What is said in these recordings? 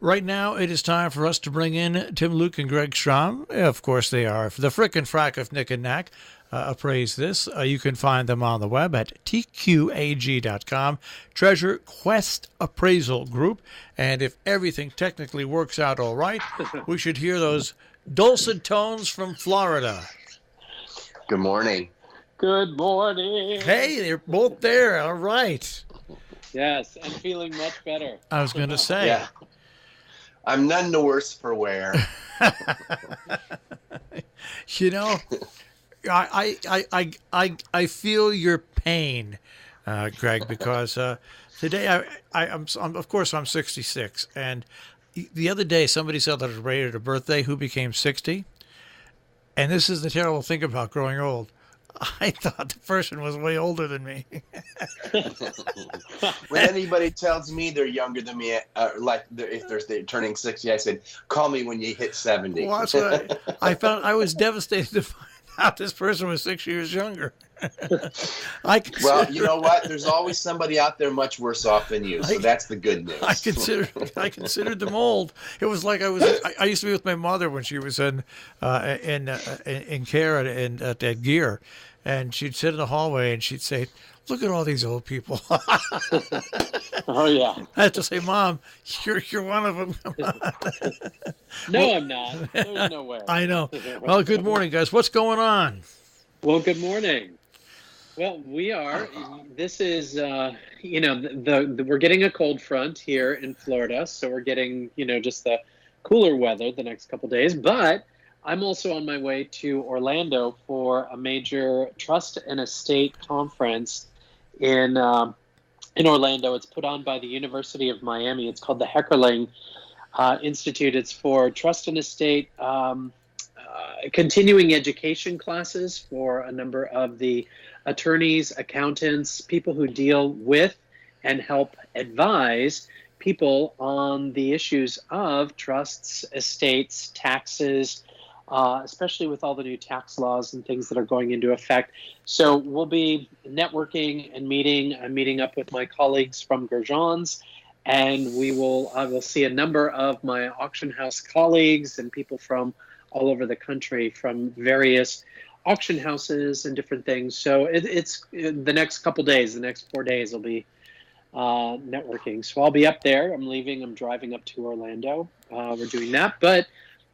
Right now, it is time for us to bring in Tim Luke and Greg Schramm. Of course, they are the frick and frack of Nick and Knack. Appraise this. You can find them on the web at tqag.com, Treasure Quest Appraisal Group. And if everything technically works out all right, we should hear those dulcet tones from Florida. Good morning. Good morning. Hey, they're both there. All right. Yes, I'm feeling much better. I was going to say. Yeah. I'm none the worse for wear. You know, I feel your pain, Greg, because today I'm of course I'm 66, and the other day somebody celebrated a birthday who became 60, and this is the terrible thing about growing old. I thought the person was way older than me. When anybody tells me they're younger than me, if they're turning 60, I said, call me when you hit 70. Well, that's what I found. I was devastated to find out this person was 6 years younger. Well, you know what? There's always somebody out there much worse off than you, so that's the good news. I considered them old. It was like I used to be with my mother when she was in care at Gear, and she'd sit in the hallway and she'd say, "Look at all these old people." Oh yeah. I had to say, "Mom, you're one of them." No, I'm not. There's no way. I know. Well, good morning, guys. What's going on? Well, good morning. Well, we are. This is, we're getting a cold front here in Florida, so we're getting, just the cooler weather the next couple days. But I'm also on my way to Orlando for a major trust and estate conference in Orlando. It's put on by the University of Miami. It's called the Heckerling Institute. It's for trust and estate continuing education classes for a number of the attorneys, accountants, people who deal with and help advise people on the issues of trusts, estates, taxes, especially with all the new tax laws and things that are going into effect. So we'll be networking and meeting. I'm meeting up with my colleagues from Gerjon's, and I will see a number of my auction house colleagues and people from all over the country from various auction houses and different things. So it's the next couple days, the next 4 days will be networking. So I'll be up there. I'm driving up to Orlando. We're doing that, but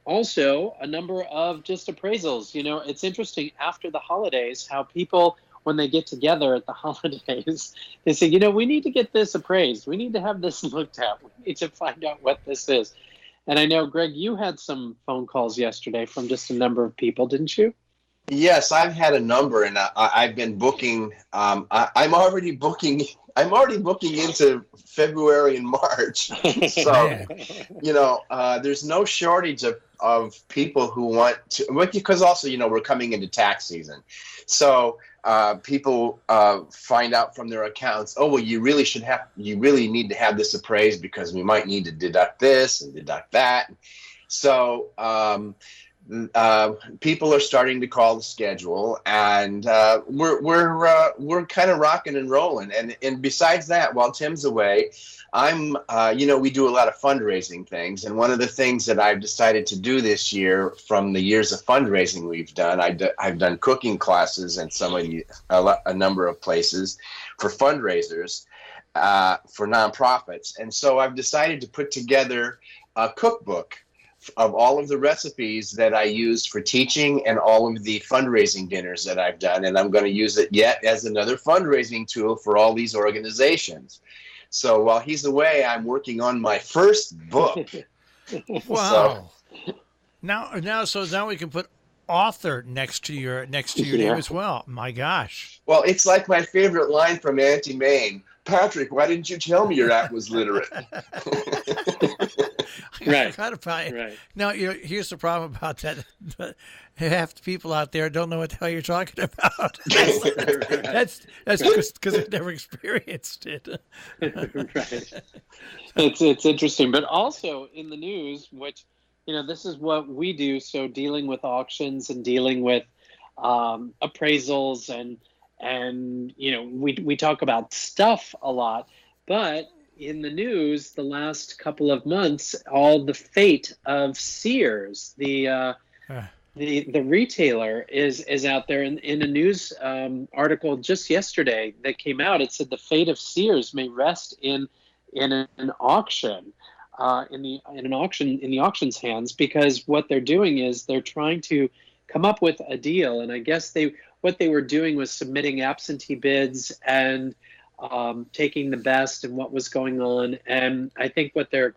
also a number of just appraisals. It's interesting after the holidays how people, when they get together at the holidays, they say, we need to get this appraised. We need to have this looked at. We need to find out what this is. And I know, Greg, you had some phone calls yesterday from just a number of people, didn't you? Yes, I've had a number, and I've been booking. I'm already booking into February and March. So, there's no shortage of people who want to, because also, we're coming into tax season. So people find out from their accounts, oh, well, you really need to have this appraised because we might need to deduct this and deduct that. So people are starting to call the schedule, and we're kind of rocking and rolling. And besides that, while Tim's away, I'm we do a lot of fundraising things, and one of the things that I've decided to do this year from the years of fundraising we've done, I've done cooking classes and a number of places for fundraisers for nonprofits, and so I've decided to put together a cookbook of all of the recipes that I used for teaching and all of the fundraising dinners that I've done. And I'm going to use it yet as another fundraising tool for all these organizations. So while he's away, I'm working on my first book. Wow. So, now we can put author next to your name as well. My gosh. Well, it's like my favorite line from Auntie Mame. Patrick, why didn't you tell me your act was literate? Right. Right. Now, here's the problem about that. Half the people out there don't know what the hell you're talking about. That's because they've never experienced it. Right. It's interesting, but also in the news, which this is what we do. So dealing with auctions and dealing with appraisals and we talk about stuff a lot, but in the news the last couple of months all the fate of Sears, the retailer is out there in a news article just yesterday that came out. It said the fate of Sears may rest in an auction, in the auction's hands, because what they're doing is they're trying to come up with a deal. And I guess what they were doing was submitting absentee bids and taking the best and what was going on. And I think what they're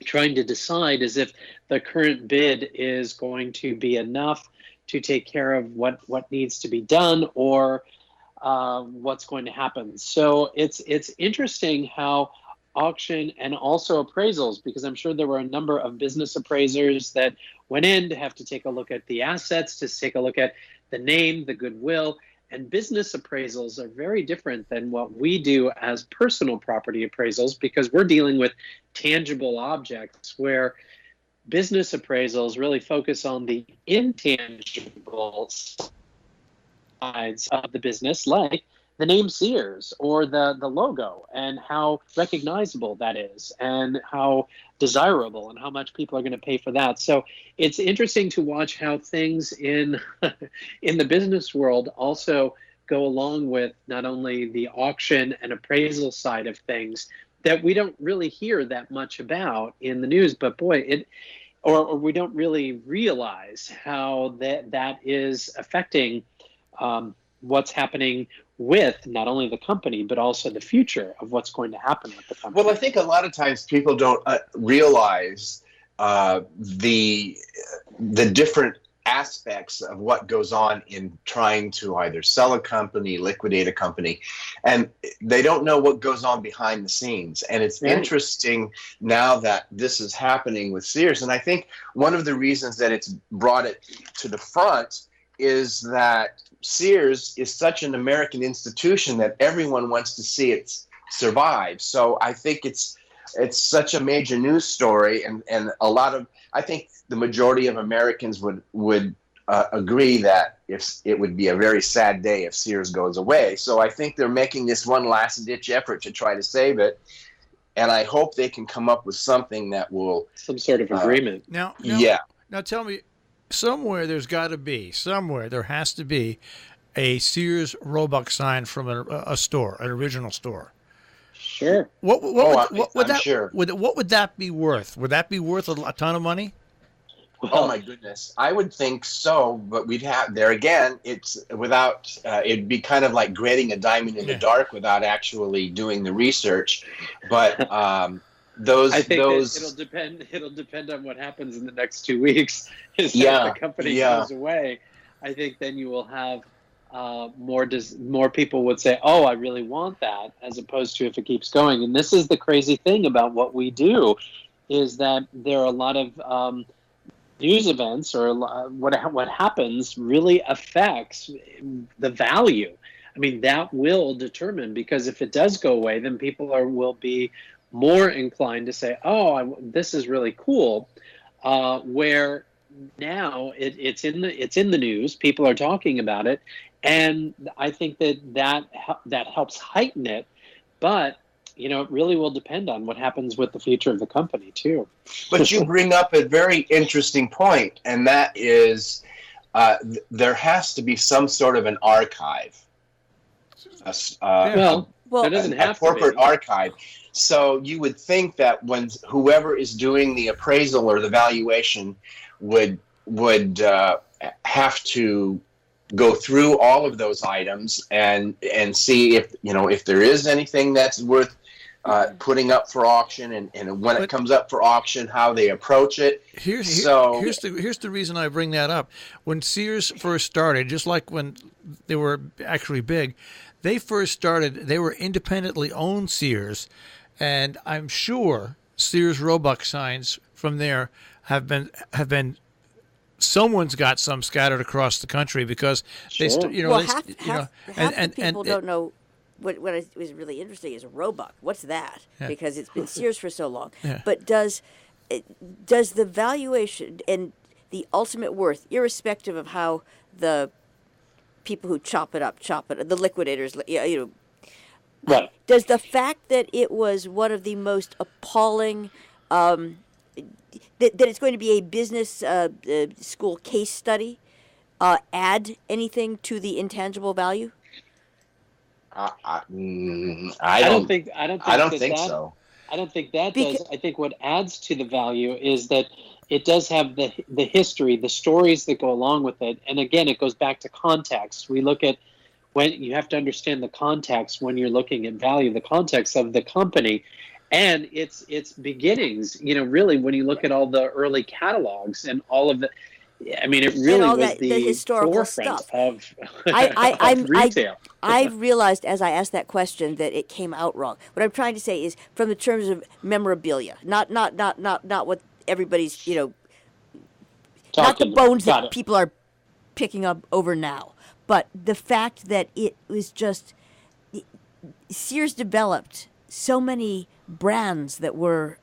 trying to decide is if the current bid is going to be enough to take care of what needs to be done, or what's going to happen. So it's interesting how auction and also appraisals, because I'm sure there were a number of business appraisers that went in to have to take a look at the assets, to take a look at the name, the goodwill. And business appraisals are very different than what we do as personal property appraisals, because we're dealing with tangible objects, where business appraisals really focus on the intangible sides of the business, like the name Sears or the logo, and how recognizable that is, and how desirable, and how much people are going to pay for that. So it's interesting to watch how things in in the business world also go along with not only the auction and appraisal side of things that we don't really hear that much about in the news, but boy, or we don't really realize how that is affecting what's happening with not only the company, but also the future of what's going to happen with the company. Well, I think a lot of times people don't realize the different aspects of what goes on in trying to either sell a company, liquidate a company, and they don't know what goes on behind the scenes. And it's interesting now that this is happening with Sears. And I think one of the reasons that it's brought it to the front is that Sears is such an American institution that everyone wants to see it survive. So I think it's such a major news story, and a lot of, I think the majority of Americans would agree that if it would be a very sad day if Sears goes away. So I think they're making this one last ditch effort to try to save it, and I hope they can come up with something that will some sort of agreement. Now, tell me, there has to be a Sears Roebuck sign from a store, an original store. Sure. What would that be worth? Would that be worth a ton of money? Well, oh my goodness, I would think so, but we'd have there again. It's without. It'd be kind of like grading a diamond in the dark without actually doing the research. But it'll depend on what happens in the next 2 weeks. If the company goes away, I think then you will have more people would say, "Oh, I really want that," as opposed to if it keeps going. And this is the crazy thing about what we do, is that there are a lot of news events, or what happens really affects the value. I mean, that will determine, because if it does go away, then people will be more inclined to say, "Oh, this is really cool." Where now it's in the news, people are talking about it, and I think that helps heighten it. But it really will depend on what happens with the future of the company too. But you bring up a very interesting point, and that is there has to be some sort of an archive. There doesn't have a corporate archive. So you would think that when whoever is doing the appraisal or the valuation would have to go through all of those items and see if there is anything that's worth putting up for auction, and when it comes up for auction, how they approach it. Here's the reason I bring that up. When Sears first started, just like when they were actually big, they first started, they were independently owned Sears, and I'm sure Sears Roebuck signs from there have been someone's got some scattered across the country, because half the people don't know. What was really interesting is a Roebuck. What's that? Yeah. Because it's been Sears for so long. Yeah. But does the valuation and the ultimate worth, irrespective of how the people who chop it up, the liquidators, Right. Does the fact that it was one of the most appalling, that it's going to be a business school case study, add anything to the intangible value? I don't don't think I don't that think that so. I don't think that does. I think what adds to the value is that it does have the history, the stories that go along with it. And again, it goes back to context. We look at when you have to understand the context when you're looking at value, the context of the company and its beginnings. You know, really, when you look at all the early catalogs and all of the, I mean, it really was the historical forefront stuff of, of retail. I've realized as I asked that question that it came out wrong. What I'm trying to say is from the terms of memorabilia, not what everybody's, not the bones that people are picking up over now, but the fact that it was just Sears developed so many brands that were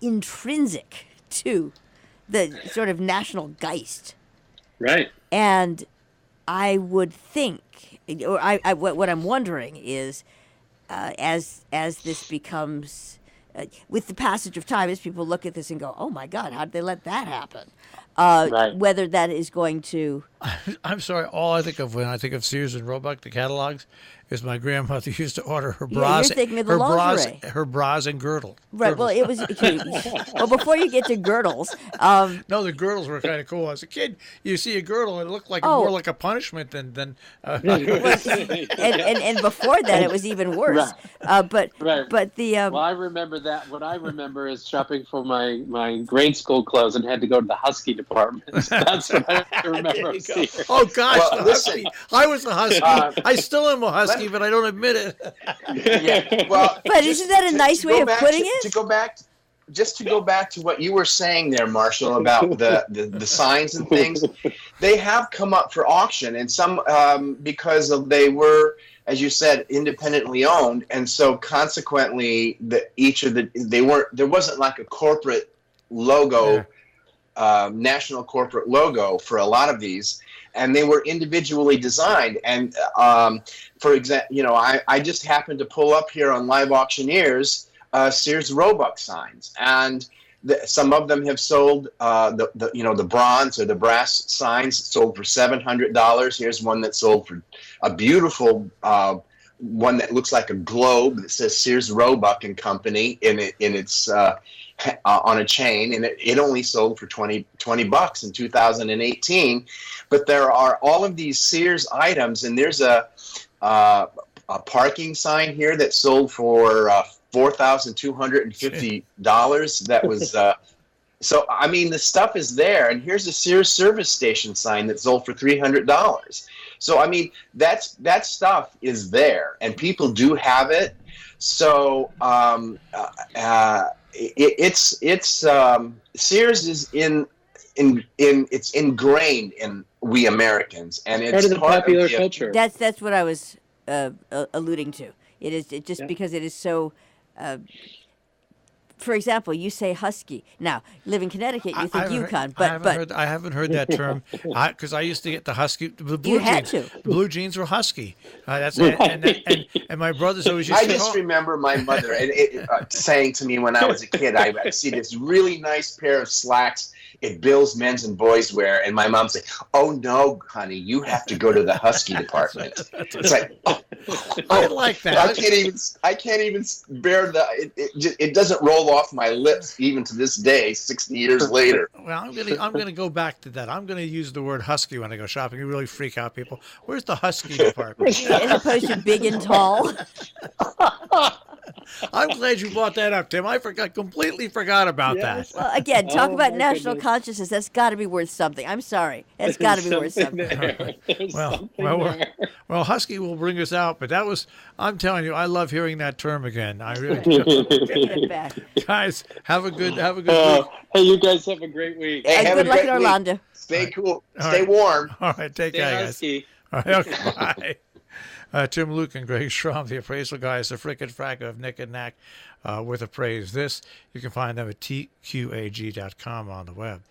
intrinsic to the sort of national geist. Right. And I would think, or what I'm wondering is, as this becomes, with the passage of time, as people look at this and go, "Oh my God, how did they let that happen?" Right. Whether that is going to. I'm sorry. All I think of when I think of Sears and Roebuck, the catalogs, is my grandmother used to order her bras, you're thinking of the lingerie. her bras and girdle. Right. Girdles. Well, it was. Well, before you get to girdles, no, the girdles were kind of cool. As a kid, you see a girdle, and it looked like more like a punishment than. and before that, it was even worse. But the. Well, I remember that. What I remember is shopping for my grade school clothes and had to go to the Husky department. That's what I remember. Oh gosh, well, the Husky! I was the Husky. I still am a Husky, but I don't admit it. Yeah, well, but isn't that a nice way of putting it? To go back to what you were saying there, Marshall, about the signs and things, they have come up for auction, and some because they were, as you said, independently owned, and so consequently, there wasn't like a corporate logo. National corporate logo for a lot of these, and they were individually designed. And for example, I just happened to pull up here on Live Auctioneers Sears Roebuck signs, and some of them have sold. The bronze or the brass signs sold for $700. Here's one that sold for a beautiful one that looks like a globe that says Sears Roebuck and Company in its on a chain, and it only sold for $20 in 2018. But there are all of these Sears items, and there's a parking sign here that sold for $4,250. That was so. I mean, the stuff is there, and here's a Sears service station sign that sold for $300. So I mean, that stuff is there, and people do have it. So Sears is it's ingrained in we Americans, and it's part of the popular culture. That's what I was alluding to. It is because it is so. For example, you say Husky. Now, live in Connecticut, you think Yukon, but I haven't heard that term because I used to get the Husky, the blue you jeans. had to. The blue jeans were Husky. And my brothers always used to. I just remember my mother saying to me when I was a kid, I see this really nice pair of slacks at Bill's Men's and Boys Wear, and my mom said, "Oh no, honey, you have to go to the Husky department." It's like, I like that. I can't even bear it doesn't roll off my lips even to this day, 60 years later. Well, I'm gonna go back to that. I'm gonna use the word Husky when I go shopping. You really freak out people. Where's the Husky department? As opposed to big and tall. I'm glad you brought that up, Tim. I completely forgot about that. Well, again, talk about national consciousness. That's got to be worth something. I'm sorry. That's got to be worth something. Well, Husky will bring us out, but I'm telling you, I love hearing that term again. I really do. Bringing it back. Guys, have a good week. Hey, you guys have a great week. Hey, good luck in Orlando. Week. Stay cool. Stay warm. All right, take care, guys. All right, okay, bye. Tim Luke and Greg Strom, the appraisal guys, the frickin' frack of Nick and Knack with Appraise. You can find them at tqag.com on the web.